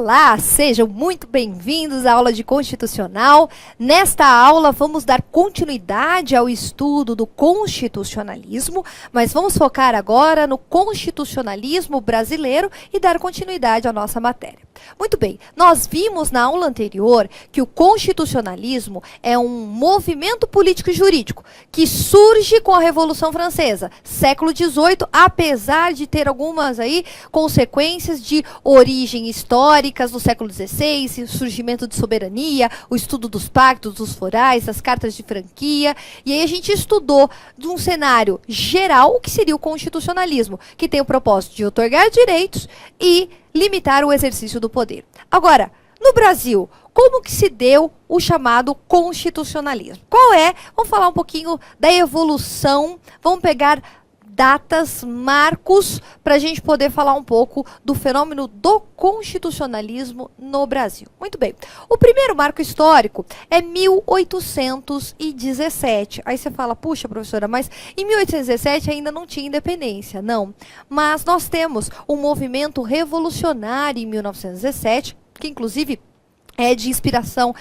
Olá, sejam muito bem-vindos à aula de Constitucional. Nesta aula vamos dar continuidade ao estudo do constitucionalismo, mas vamos focar agora no constitucionalismo brasileiro e dar continuidade à nossa matéria. Muito bem, nós vimos na aula anterior que o constitucionalismo é um movimento político e jurídico que surge com a Revolução Francesa, século XVIII, apesar de ter algumas aí consequências de origem históricas no século XVI, o surgimento de soberania, o estudo dos pactos, dos forais, das cartas de franquia. E aí a gente estudou de um cenário geral o que seria o constitucionalismo, que tem o propósito de outorgar direitos e limitar o exercício do poder. Agora, no Brasil, como que se deu o chamado constitucionalismo? Qual é? Vamos falar um pouquinho da evolução, vamos pegar datas, marcos, para a gente poder falar um pouco do fenômeno do constitucionalismo no Brasil. Muito bem. O primeiro marco histórico é 1817. Aí você fala, puxa, professora, mas em 1817 ainda não tinha independência. Não. Mas nós temos um movimento revolucionário em 1917, que inclusive é de inspiração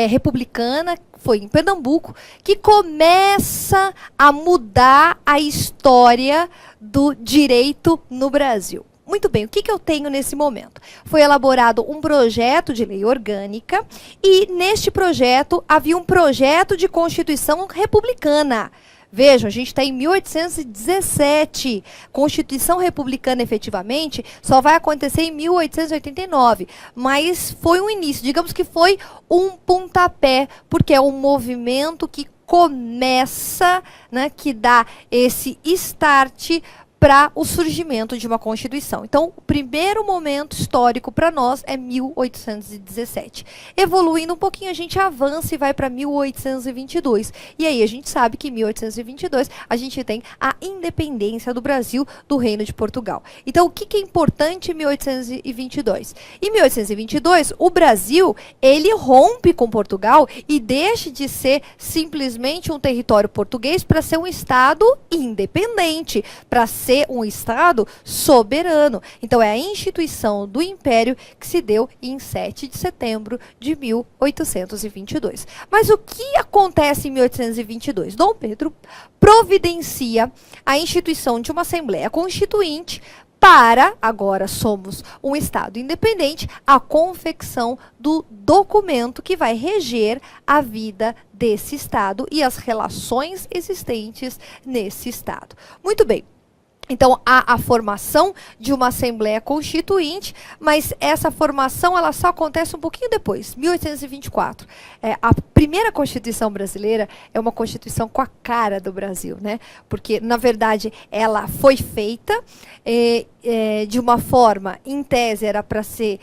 republicana, foi em Pernambuco, que começa a mudar a história do direito no Brasil. Muito bem, o que eu tenho nesse momento? Foi elaborado um projeto de lei orgânica e neste projeto havia um projeto de Constituição republicana. Vejam, a gente está em 1817. Constituição republicana, efetivamente, só vai acontecer em 1889. Mas foi um início, digamos que foi um pontapé, porque é um movimento que começa, né, que dá esse start para o surgimento de uma Constituição. Então, o primeiro momento histórico para nós é 1817. Evoluindo um pouquinho, a gente avança e vai para 1822. E aí a gente sabe que em 1822 a gente tem a independência do Brasil do Reino de Portugal. Então, o que é importante em 1822? Em 1822, o Brasil, ele rompe com Portugal e deixa de ser simplesmente um território português para ser um Estado independente, para ser um Estado soberano. Então, é a instituição do Império que se deu em 7 de setembro de 1822. Mas o que acontece em 1822? Dom Pedro providencia a instituição de uma Assembleia Constituinte para, agora somos um Estado independente, a confecção do documento que vai reger a vida desse Estado e as relações existentes nesse Estado. Muito bem. Então, há a formação de uma Assembleia Constituinte, mas essa formação ela só acontece um pouquinho depois, 1824. A primeira Constituição brasileira é uma Constituição com a cara do Brasil, né? Porque, na verdade, ela foi feita de uma forma, em tese, era para ser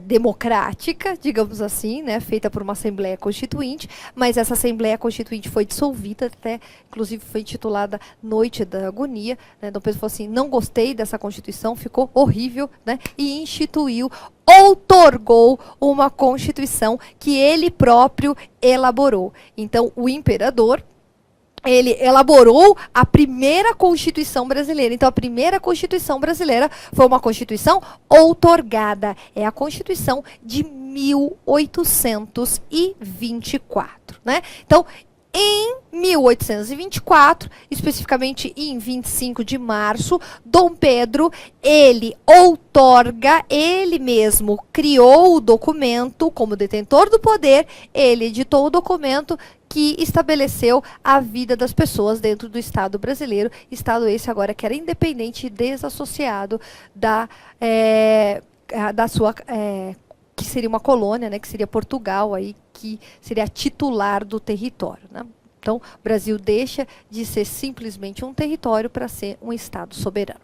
democrática, digamos assim, né? Feita por uma Assembleia Constituinte, mas essa Assembleia Constituinte foi dissolvida, até, inclusive, foi intitulada Noite da Agonia, né? Dom Pedro falou assim, não gostei dessa Constituição, ficou horrível, né? E instituiu, outorgou uma Constituição que ele próprio elaborou. Então, o imperador, ele elaborou a primeira Constituição brasileira. Então, a primeira Constituição brasileira foi uma Constituição outorgada. É a Constituição de 1824, né? Então, em 1824, especificamente em 25 de março, Dom Pedro, ele outorga, ele mesmo criou o documento como detentor do poder, ele editou o documento que estabeleceu a vida das pessoas dentro do Estado brasileiro, Estado esse agora que era independente e desassociado da sua... que seria uma colônia, né, que seria Portugal, aí, que seria a titular do território, né? Então, o Brasil deixa de ser simplesmente um território para ser um Estado soberano.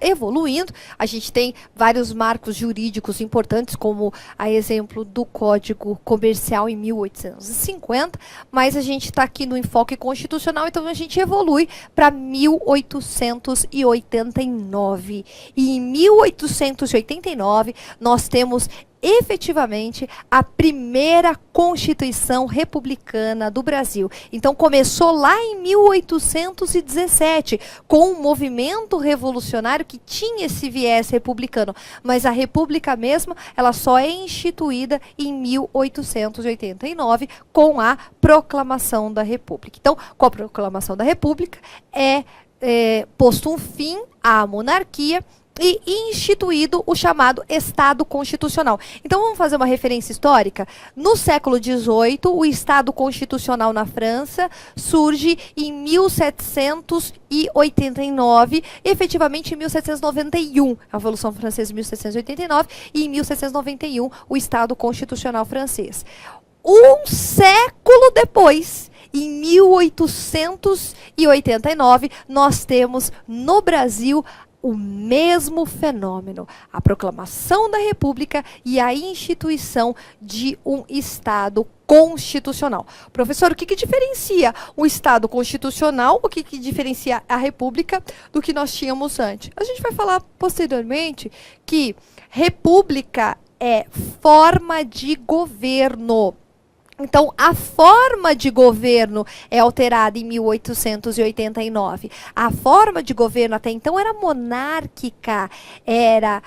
Evoluindo, a gente tem vários marcos jurídicos importantes, como a exemplo do Código Comercial em 1850, mas a gente está aqui no enfoque constitucional, então a gente evolui para 1889. E em 1889, nós temos efetivamente a primeira Constituição republicana do Brasil. Então começou lá em 1817, com um movimento revolucionário que tinha esse viés republicano, mas a República mesmo, ela só é instituída em 1889, com a Proclamação da República. Então, com a Proclamação da República, posto um fim à monarquia e instituído o chamado Estado Constitucional. Então vamos fazer uma referência histórica? No século XVIII, o Estado Constitucional na França surge em 1789, efetivamente em 1791, a Revolução Francesa em 1789, e em 1791 o Estado Constitucional francês. Um século depois, em 1889, nós temos no Brasil o mesmo fenômeno, a proclamação da República e a instituição de um Estado constitucional. Professor, o que diferencia o Estado constitucional, o que diferencia a República do que nós tínhamos antes? A gente vai falar posteriormente que República é forma de governo. Então, a forma de governo é alterada em 1889. A forma de governo até então era monárquica, era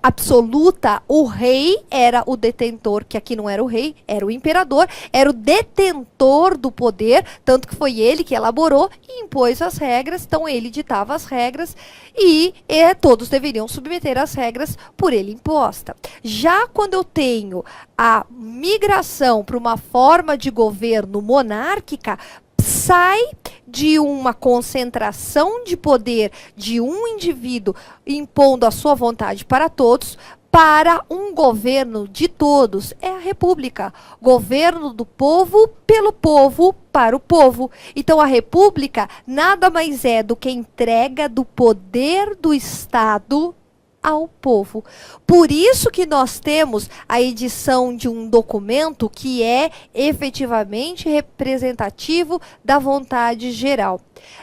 absoluta. O rei era o detentor, que aqui não era o rei, era o imperador, era o detentor do poder, tanto que foi ele que elaborou e impôs as regras. Então, ele ditava as regras e todos deveriam submeter as regras por ele imposta. Já quando eu tenho a migração para uma forma de governo monárquica, sai de uma concentração de poder de um indivíduo impondo a sua vontade para todos, para um governo de todos. É a República. Governo do povo, pelo povo, para o povo. Então a República nada mais é do que entrega do poder do Estado ao povo. Por isso que nós temos a edição de um documento que é efetivamente representativo da vontade geral.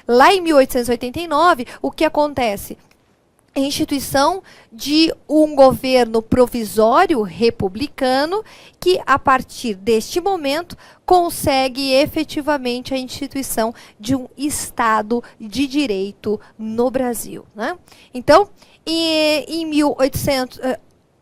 Lá em 1889, o que acontece? A instituição de um governo provisório republicano que, a partir deste momento, consegue efetivamente a instituição de um Estado de Direito no Brasil, né? Então, em 1800...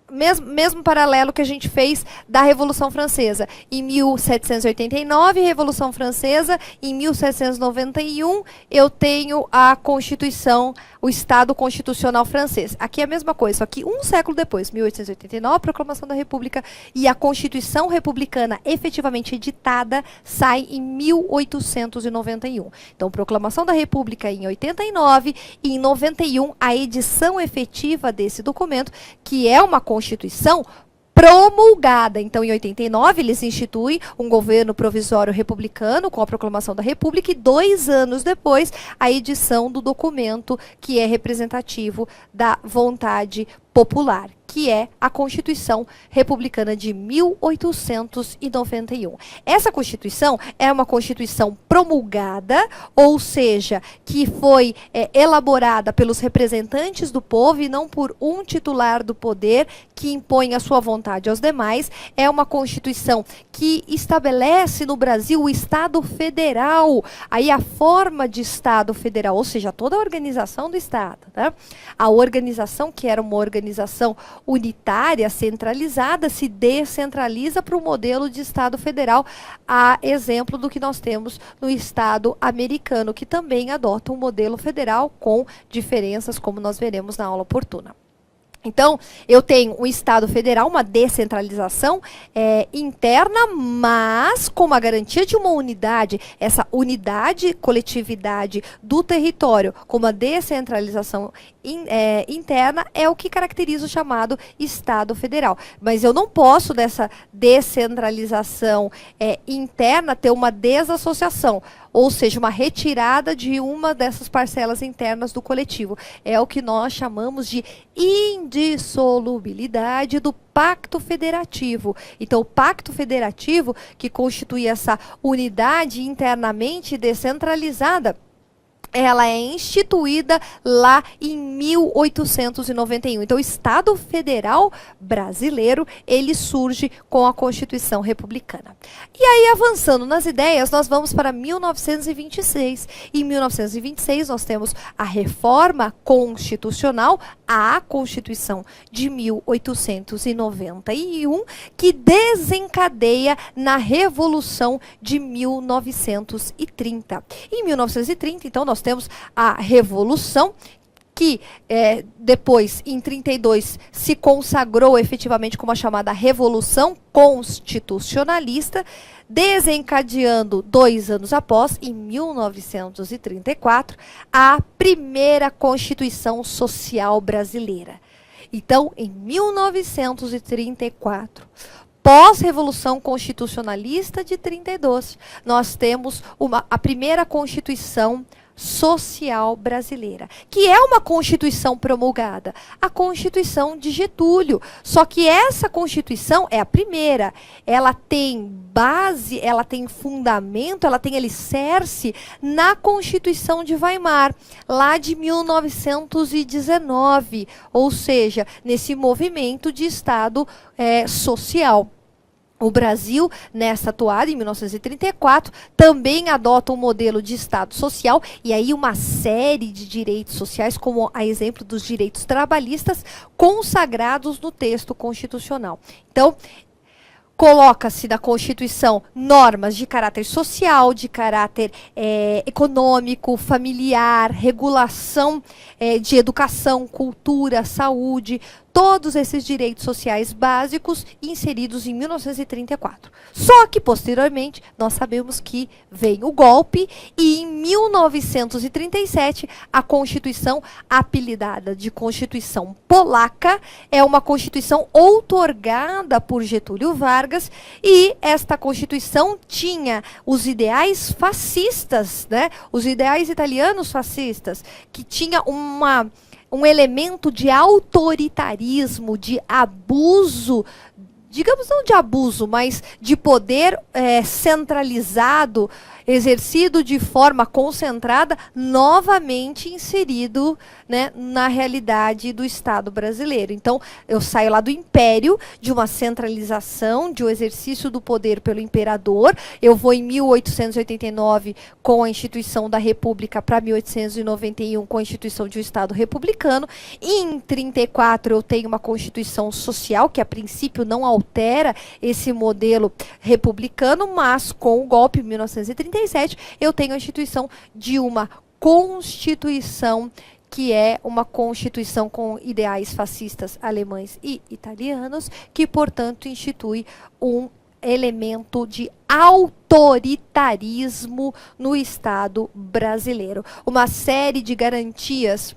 Mesmo paralelo que a gente fez da Revolução Francesa. Em 1789, Revolução Francesa. Em 1791, eu tenho a Constituição, o Estado Constitucional Francês. Aqui é a mesma coisa, só que um século depois, 1889, a Proclamação da República e a Constituição Republicana efetivamente editada sai em 1891. Então, Proclamação da República em 89 e em 91, a edição efetiva desse documento, que é uma Constituição promulgada. Então, em 89, eles instituem um governo provisório republicano com a Proclamação da República e 2 anos depois, a edição do documento que é representativo da vontade popular, que é a Constituição Republicana de 1891. Essa Constituição é uma Constituição promulgada, ou seja, que foi elaborada pelos representantes do povo e não por um titular do poder que impõe a sua vontade aos demais. É uma Constituição que estabelece no Brasil o Estado Federal, aí a forma de Estado Federal, ou seja, toda a organização do Estado, né? A organização, que era uma organização unitária, centralizada, se descentraliza para o modelo de Estado federal, a exemplo do que nós temos no Estado americano, que também adota um modelo federal com diferenças, como nós veremos na aula oportuna. Então, eu tenho um Estado federal, uma descentralização interna, mas com uma garantia de uma unidade, essa unidade, coletividade do território, com uma descentralização interna, é o que caracteriza o chamado Estado federal. Mas eu não posso, dessa descentralização interna, ter uma desassociação, ou seja, uma retirada de uma dessas parcelas internas do coletivo. É o que nós chamamos de indissolubilidade do Pacto Federativo. Então, o Pacto Federativo, que constitui essa unidade internamente descentralizada, ela é instituída lá em 1891. Então, o Estado Federal Brasileiro, ele surge com a Constituição Republicana. E aí, avançando nas ideias, nós vamos para 1926. Em 1926, nós temos a Reforma Constitucional, a Constituição de 1891, que desencadeia na Revolução de 1930. Em 1930, então, nós temos a Revolução, que depois, em 32, se consagrou efetivamente como a chamada Revolução Constitucionalista, desencadeando 2 anos após, em 1934, a primeira Constituição Social Brasileira. Então, em 1934, pós-Revolução Constitucionalista de 32, nós temos a primeira Constituição Social Brasileira, que é uma Constituição promulgada, a Constituição de Getúlio. Só que essa Constituição é a primeira. Ela tem base, ela tem fundamento, ela tem alicerce na Constituição de Weimar, lá de 1919, ou seja, nesse movimento de Estado social. O Brasil, nessa toada, em 1934, também adota um modelo de Estado social, e aí uma série de direitos sociais, como a exemplo dos direitos trabalhistas, consagrados no texto constitucional. Então, coloca-se na Constituição normas de caráter social, de caráter econômico, familiar, regulação de educação, cultura, saúde, todos esses direitos sociais básicos inseridos em 1934. Só que, posteriormente, nós sabemos que vem o golpe e, em 1937, a Constituição, apelidada de Constituição Polaca, é uma Constituição outorgada por Getúlio Vargas, e esta Constituição tinha os ideais fascistas, né? Os ideais italianos fascistas, que tinha um elemento de autoritarismo, de abuso, digamos não de abuso, mas de poder centralizado, exercido de forma concentrada, novamente inserido, né, na realidade do Estado brasileiro. Então, eu saio lá do império, de uma centralização, de um exercício do poder pelo imperador. Eu vou em 1889 com a instituição da República para 1891 com a instituição de um Estado republicano. Em 34 eu tenho uma Constituição social, que a princípio não altera esse modelo republicano, mas com o golpe em 1937 eu tenho a instituição de uma Constituição que é uma Constituição com ideais fascistas alemães e italianos, que, portanto, institui um elemento de autoritarismo no Estado brasileiro. Uma série de garantias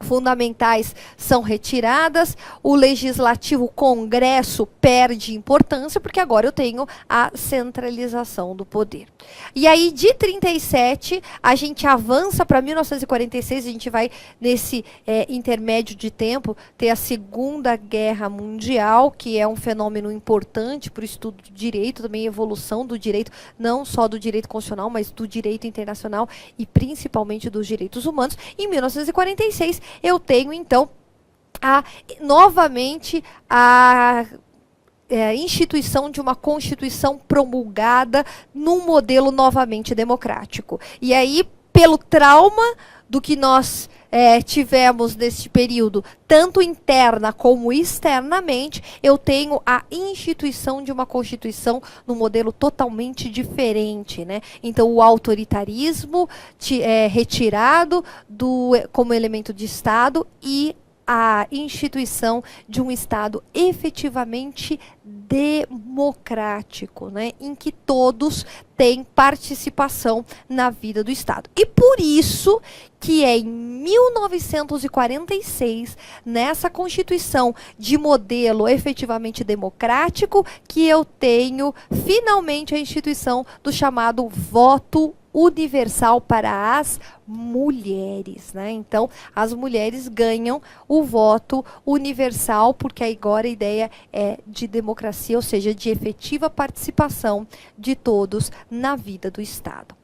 fundamentais são retiradas, o legislativo, o Congresso, perde importância, porque agora eu tenho a centralização do poder. E aí, de 37, a gente avança para 1946, a gente vai, nesse intermédio de tempo, ter a Segunda Guerra Mundial, que é um fenômeno importante para o estudo do direito, também a evolução do direito, não só do direito constitucional, mas do direito internacional e principalmente dos direitos humanos. Em 1946, eu tenho, então, novamente a instituição de uma Constituição promulgada num modelo novamente democrático. E aí, pelo trauma do que nós tivemos neste período, tanto interna como externamente, eu tenho a instituição de uma Constituição num modelo totalmente diferente, né? Então, o autoritarismo retirado como elemento de Estado e a instituição de um Estado efetivamente democrático, né, em que todos têm participação na vida do Estado. E por isso que é em 1946, nessa Constituição de modelo efetivamente democrático, que eu tenho finalmente a instituição do chamado voto universal para as mulheres, né? Então, as mulheres ganham o voto universal, porque agora a ideia é de democracia, ou seja, de efetiva participação de todos na vida do Estado.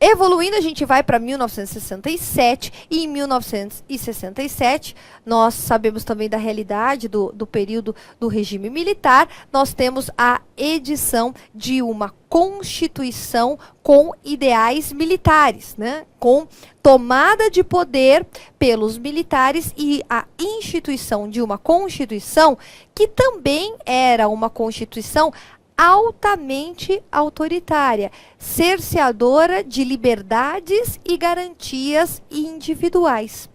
Evoluindo, a gente vai para 1967, e em 1967, nós sabemos também da realidade do período do regime militar, nós temos a edição de uma Constituição com ideais militares, né? Com tomada de poder pelos militares e a instituição de uma Constituição que também era uma Constituição altamente autoritária, cerceadora de liberdades e garantias individuais.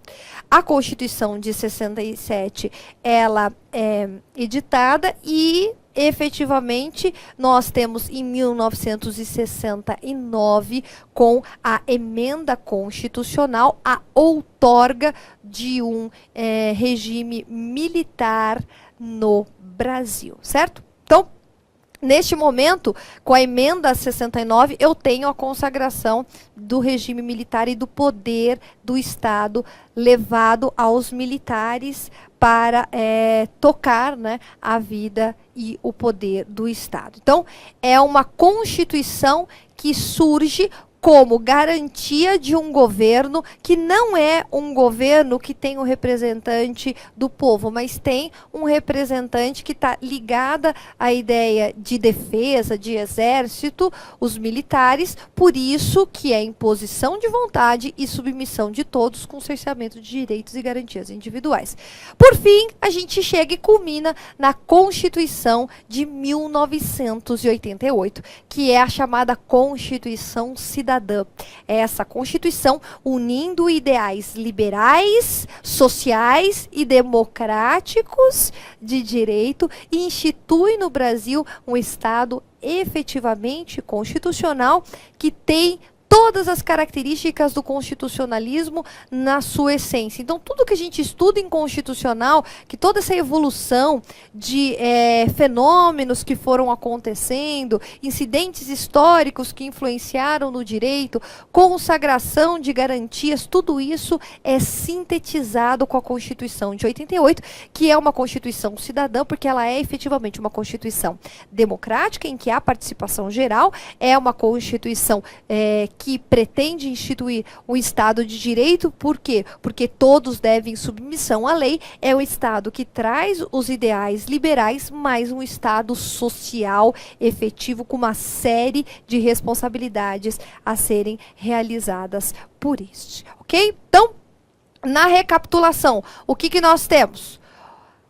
A Constituição de 67, ela é editada e efetivamente nós temos em 1969, com a emenda constitucional, a outorga de um regime militar no Brasil, certo? Então, neste momento, com a emenda 69, eu tenho a consagração do regime militar e do poder do Estado levado aos militares para tocar, né, a vida e o poder do Estado. Então, é uma Constituição que surge como garantia de um governo que não é um governo que tem um representante do povo, mas tem um representante que está ligada à ideia de defesa, de exército, os militares, por isso que é imposição de vontade e submissão de todos com cerceamento de direitos e garantias individuais. Por fim, a gente chega e culmina na Constituição de 1988, que é a chamada Constituição Cidadã. Essa Constituição unindo ideais liberais, sociais e democráticos de direito e institui no Brasil um Estado efetivamente constitucional que tem todas as características do constitucionalismo na sua essência. Então, tudo que a gente estuda em constitucional, que toda essa evolução de fenômenos que foram acontecendo, incidentes históricos que influenciaram no direito, consagração de garantias, tudo isso é sintetizado com a Constituição de 88, que é uma Constituição cidadã, porque ela é efetivamente uma Constituição democrática, em que há participação geral, é uma Constituição que pretende instituir um Estado de Direito. Por quê? Porque todos devem submissão à lei. É o Estado que traz os ideais liberais, mais um Estado social efetivo com uma série de responsabilidades a serem realizadas por este. Ok? Então, na recapitulação, o que nós temos?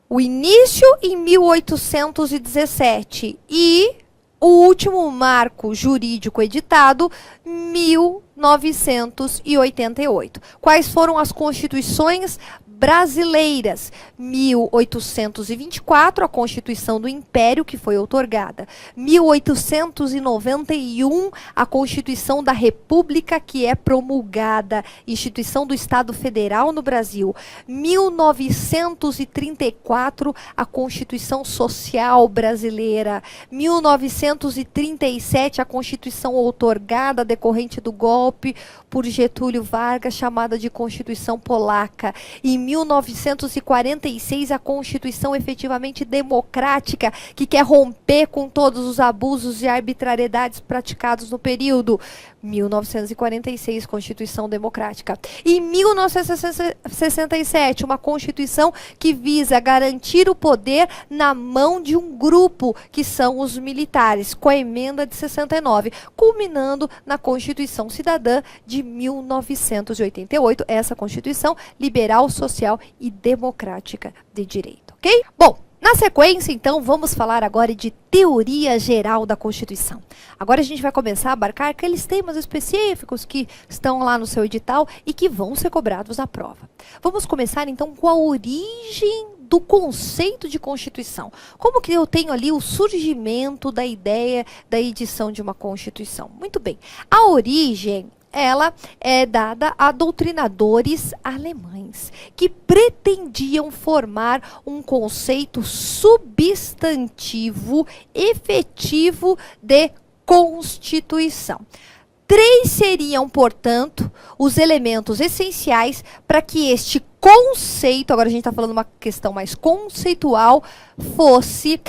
O início em 1817 e o último marco jurídico editado, 1988. Quais foram as constituições brasileiras? 1824, a Constituição do Império, que foi outorgada. 1891, a Constituição da República, que é promulgada, instituição do Estado Federal no Brasil. 1934, a Constituição Social Brasileira. 1937, a Constituição outorgada decorrente do golpe por Getúlio Vargas, chamada de Constituição Polaca. Em 1946, a Constituição efetivamente democrática, que quer romper com todos os abusos e arbitrariedades praticados no período. 1946, Constituição Democrática. Em 1967, uma Constituição que visa garantir o poder na mão de um grupo, que são os militares, com a emenda de 69, culminando na Constituição Cidadã de 1988, essa Constituição liberal, social e democrática de direito, ok? Bom, na sequência, então, vamos falar agora de teoria geral da Constituição. Agora a gente vai começar a abarcar aqueles temas específicos que estão lá no seu edital e que vão ser cobrados na prova. Vamos começar, então, com a origem do conceito de Constituição. Como que eu tenho ali o surgimento da ideia da edição de uma Constituição? Muito bem. A origem, ela é dada a doutrinadores alemães que pretendiam formar um conceito substantivo efetivo de Constituição. Três seriam, portanto, os elementos essenciais para que este conceito, agora a gente está falando uma questão mais conceitual, fosse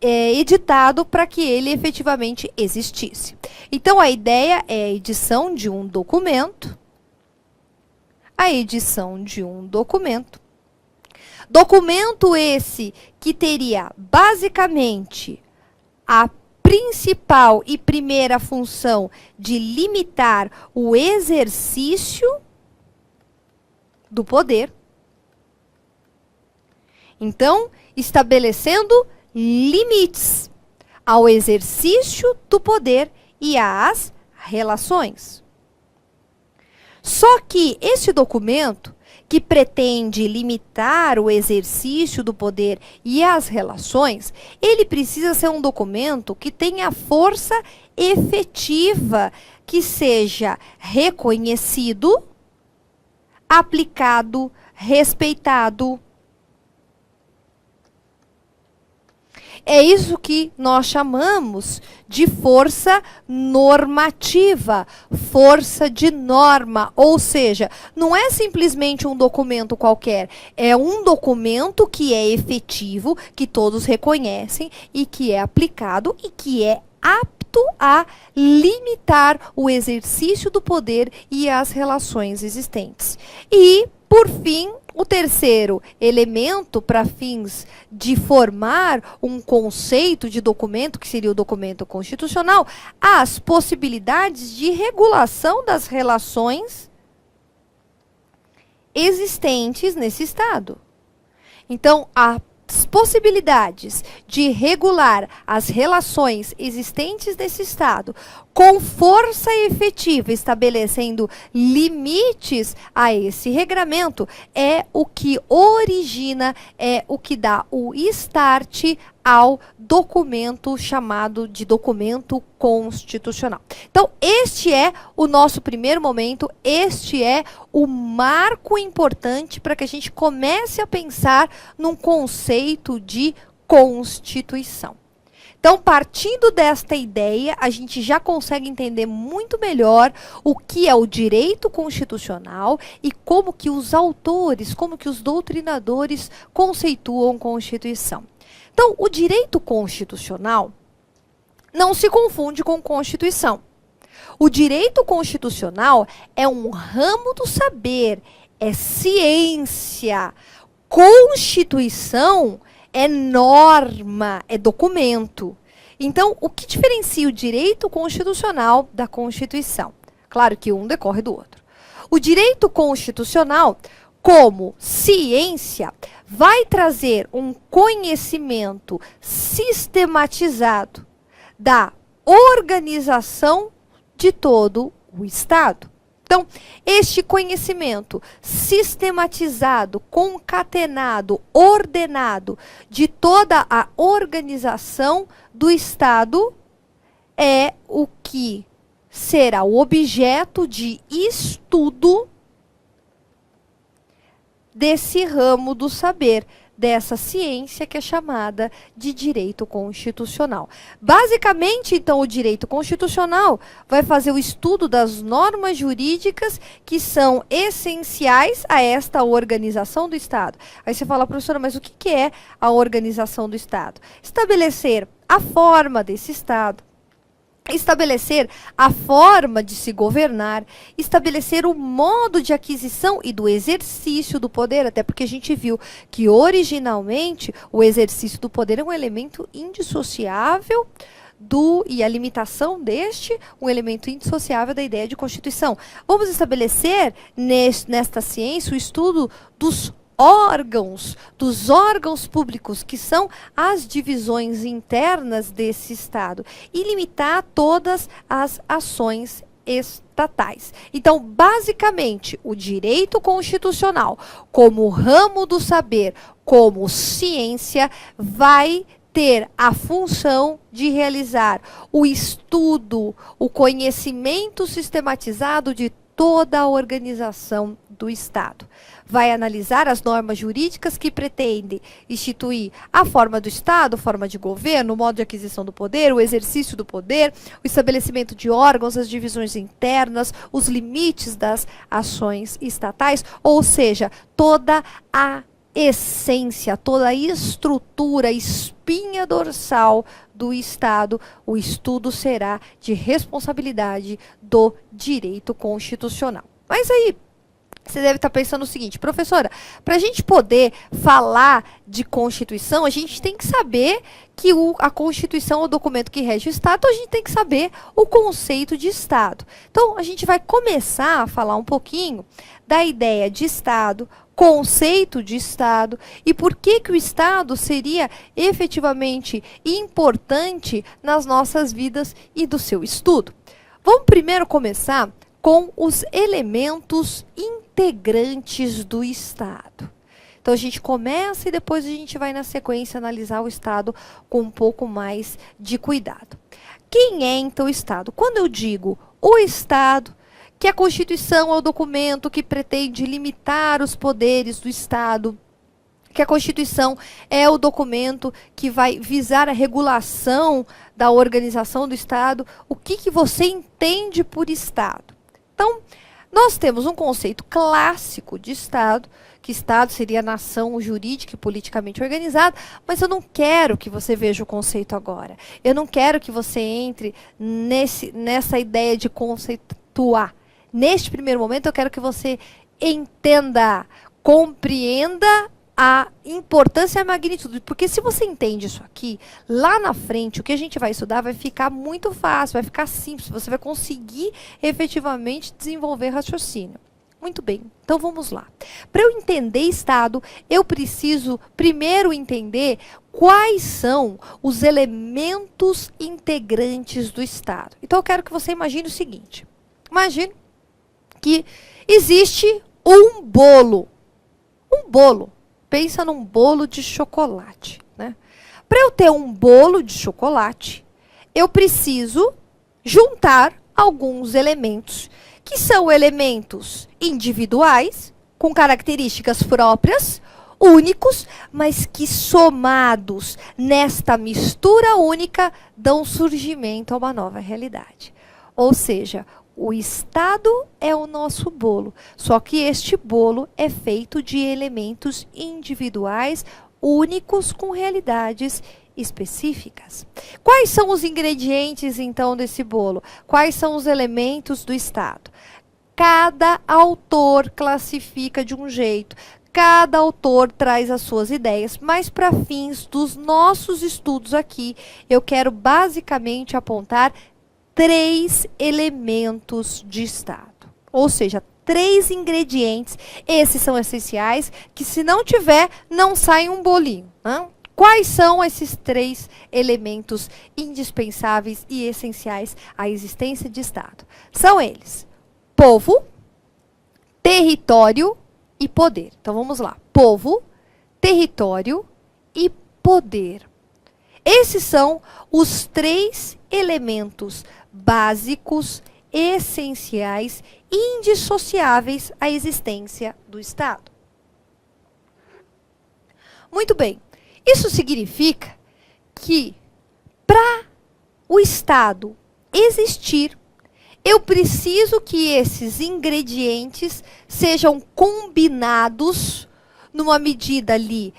editado para que ele efetivamente existisse. Então, a ideia é a edição de um documento. A edição de um documento. Documento esse que teria basicamente a principal e primeira função de limitar o exercício do poder. Então, estabelecendo limites ao exercício do poder e às relações. Só que esse documento, que pretende limitar o exercício do poder e as relações, ele precisa ser um documento que tenha força efetiva, que seja reconhecido, aplicado, respeitado. É isso que nós chamamos de força normativa, força de norma, ou seja, não é simplesmente um documento qualquer, é um documento que é efetivo, que todos reconhecem e que é aplicado e que é apto a limitar o exercício do poder e as relações existentes. E, por fim, o terceiro elemento para fins de formar um conceito de documento, que seria o documento constitucional, as possibilidades de regulação das relações existentes nesse Estado. Então, as possibilidades de regular as relações existentes nesse Estado com força efetiva, estabelecendo limites a esse regramento, é o que origina, é o que dá o start ao documento chamado de documento constitucional. Então, este é o nosso primeiro momento, este é o marco importante para que a gente comece a pensar num conceito de Constituição. Então, partindo desta ideia, a gente já consegue entender muito melhor o que é o direito constitucional e como que os autores, como que os doutrinadores conceituam Constituição. Então, o direito constitucional não se confunde com Constituição. O direito constitucional é um ramo do saber, é ciência. Constituição é norma, é documento. Então, o que diferencia o direito constitucional da Constituição? Claro que um decorre do outro. O direito constitucional, como ciência, vai trazer um conhecimento sistematizado da organização de todo o Estado. Então, este conhecimento sistematizado, concatenado, ordenado de toda a organização do Estado é o que será o objeto de estudo desse ramo do saber, dessa ciência que é chamada de direito constitucional. Basicamente, então, o direito constitucional vai fazer o estudo das normas jurídicas que são essenciais a esta organização do Estado. Aí você fala, professora, mas o que é a organização do Estado? Estabelecer a forma desse Estado, estabelecer a forma de se governar, estabelecer o modo de aquisição e do exercício do poder, até porque a gente viu que originalmente o exercício do poder é um elemento indissociável e a limitação deste, um elemento indissociável da ideia de Constituição. Vamos estabelecer nesta ciência o estudo dos órgãos públicos, que são as divisões internas desse Estado, e limitar todas as ações estatais. Então, basicamente, o direito constitucional, como ramo do saber, como ciência, vai ter a função de realizar o estudo, o conhecimento sistematizado de toda a organização do Estado. Vai analisar as normas jurídicas que pretendem instituir a forma do Estado, forma de governo, o modo de aquisição do poder, o exercício do poder, o estabelecimento de órgãos, as divisões internas, os limites das ações estatais, ou seja, toda a essência, toda a estrutura, espinha dorsal do Estado, o estudo será de responsabilidade do direito constitucional. Mas aí, você deve estar pensando o seguinte, professora, para a gente poder falar de Constituição, a gente tem que saber que a Constituição é o documento que rege o Estado, então a gente tem que saber o conceito de Estado. Então, a gente vai começar a falar um pouquinho da ideia de Estado, conceito de Estado e por que o Estado seria efetivamente importante nas nossas vidas e do seu estudo. Vamos primeiro começar com os elementos integrantes do Estado. Então, a gente começa e depois a gente vai, na sequência, analisar o Estado com um pouco mais de cuidado. Quem é, então, o Estado? Quando eu digo o Estado, que a Constituição é o documento que pretende limitar os poderes do Estado, que a Constituição é o documento que vai visar a regulação da organização do Estado, o que você entende por Estado? Então, nós temos um conceito clássico de Estado, que Estado seria a nação jurídica e politicamente organizada, mas eu não quero que você veja o conceito agora. Eu não quero que você entre nessa ideia de conceituar. Neste primeiro momento, eu quero que você entenda, compreenda a importância e a magnitude. Porque se você entende isso aqui, lá na frente, o que a gente vai estudar vai ficar muito fácil, vai ficar simples. Você vai conseguir efetivamente desenvolver raciocínio. Muito bem, então vamos lá. Para eu entender Estado, eu preciso primeiro entender quais são os elementos integrantes do Estado. Então eu quero que você imagine o seguinte. Imagine que existe um bolo. Um bolo. Pensa num bolo de chocolate, né? Para eu ter um bolo de chocolate, eu preciso juntar alguns elementos, que são elementos individuais, com características próprias, únicos, mas que somados nesta mistura única dão surgimento a uma nova realidade. Ou seja, o Estado é o nosso bolo, só que este bolo é feito de elementos individuais, únicos, com realidades específicas. Quais são os ingredientes, então, desse bolo? Quais são os elementos do Estado? Cada autor classifica de um jeito, cada autor traz as suas ideias, mas para fins dos nossos estudos aqui, eu quero basicamente apontar 3 elementos de Estado, ou seja, 3 ingredientes, esses são essenciais, que se não tiver, não sai um bolinho. Né? Quais são esses 3 elementos indispensáveis e essenciais à existência de Estado? São eles: povo, território e poder. Então vamos lá, povo, território e poder. Esses são os 3 elementos básicos, essenciais e indissociáveis à existência do Estado. Muito bem, isso significa que para o Estado existir, eu preciso que esses ingredientes sejam combinados numa medida ali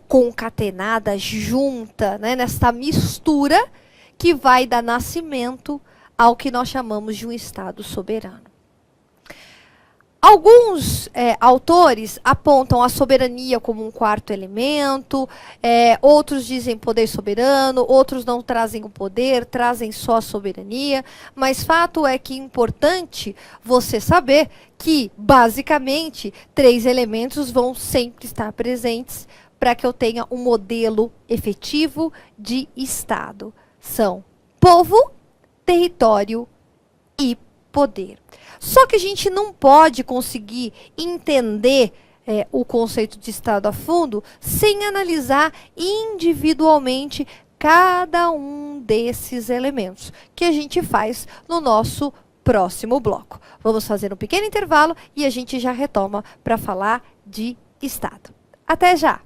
concatenada, junta, né, nessa mistura que vai dar nascimento ao que nós chamamos de um Estado soberano. Alguns autores apontam a soberania como um 4º elemento, outros dizem poder soberano, outros não trazem o poder, trazem só a soberania, mas fato é que é importante você saber que, basicamente, 3 elementos vão sempre estar presentes para que eu tenha um modelo efetivo de Estado. São povo, território e poder. Só que a gente não pode conseguir entender o conceito de Estado a fundo sem analisar individualmente cada um desses elementos, que a gente faz no nosso próximo bloco. Vamos fazer um pequeno intervalo e a gente já retoma para falar de Estado. Até já!